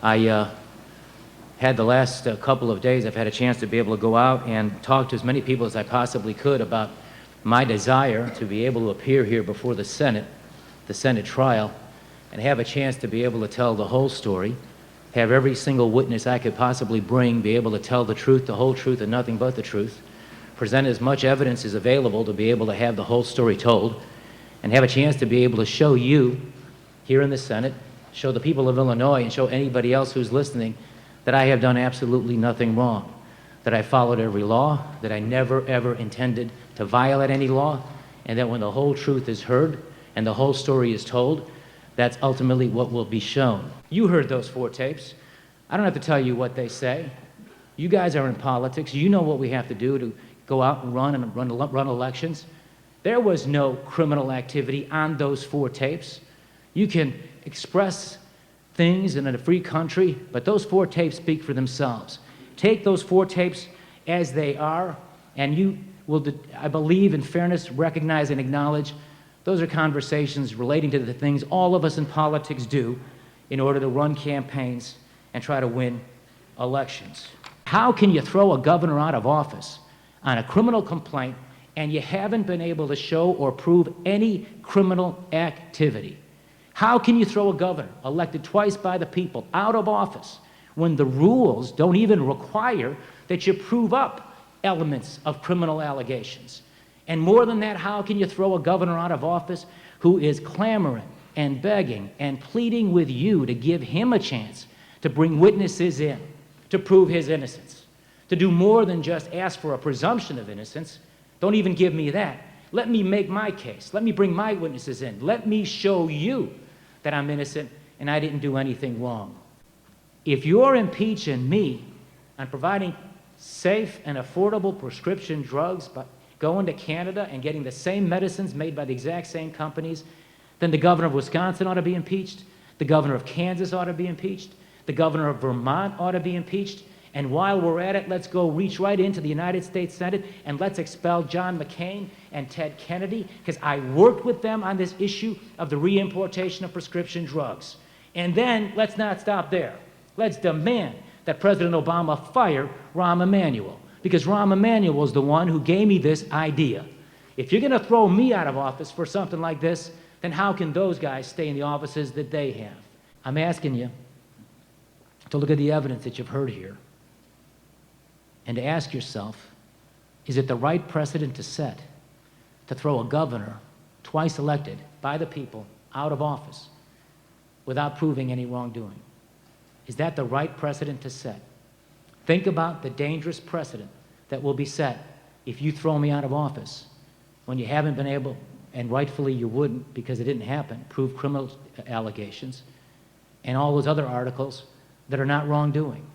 I had the last couple of days, I've had a chance to be able to go out and talk to as many people as I possibly could about my desire to be able to appear here before the Senate trial, and have a chance to be able to tell the whole story, have every single witness I could possibly bring be able to tell the truth, the whole truth, and nothing but the truth, present as much evidence as available to be able to have the whole story told, and have a chance to be able to show you here in the Senate, show the people of Illinois, and show anybody else who's listening that I have done absolutely nothing wrong, that I followed every law, that I never ever intended to violate any law, and that when the whole truth is heard and the whole story is told, that's ultimately what will be shown. You heard those 4 tapes. I don't have to tell you what they say. You guys are in politics. You know what we have to do to go out and run elections. There was no criminal activity on those 4 tapes. You can express things in a free country, but those 4 tapes speak for themselves. Take those 4 tapes as they are, and you will, I believe, in fairness, recognize and acknowledge those are conversations relating to the things all of us in politics do in order to run campaigns and try to win elections. How can you throw a governor out of office on a criminal complaint and you haven't been able to show or prove any criminal activity? How can you throw a governor elected twice by the people out of office when the rules don't even require that you prove up elements of criminal allegations? And more than that, how can you throw a governor out of office who is clamoring and begging and pleading with you to give him a chance to bring witnesses in, to prove his innocence, to do more than just ask for a presumption of innocence? Don't even give me that. Let me make my case. Let me bring my witnesses in. Let me show you that I'm innocent and I didn't do anything wrong. If you're impeaching me on providing safe and affordable prescription drugs, but going to Canada and getting the same medicines made by the exact same companies, then the governor of Wisconsin ought to be impeached, the governor of Kansas ought to be impeached, the governor of Vermont ought to be impeached, and while we're at it, let's go reach right into the United States Senate and let's expel John McCain and Ted Kennedy, because I worked with them on this issue of the reimportation of prescription drugs. And then let's not stop there. Let's demand that President Obama fire Rahm Emanuel, because Rahm Emanuel was the one who gave me this idea. If you're going to throw me out of office for something like this, then how can those guys stay in the offices that they have? I'm asking you to look at the evidence that you've heard here and to ask yourself, is it the right precedent to set to throw a governor, twice elected by the people, out of office without proving any wrongdoing? Is that the right precedent to set? Think about the dangerous precedent that will be set if you throw me out of office when you haven't been able, and rightfully you wouldn't because it didn't happen, prove criminal allegations and all those other articles that are not wrongdoing.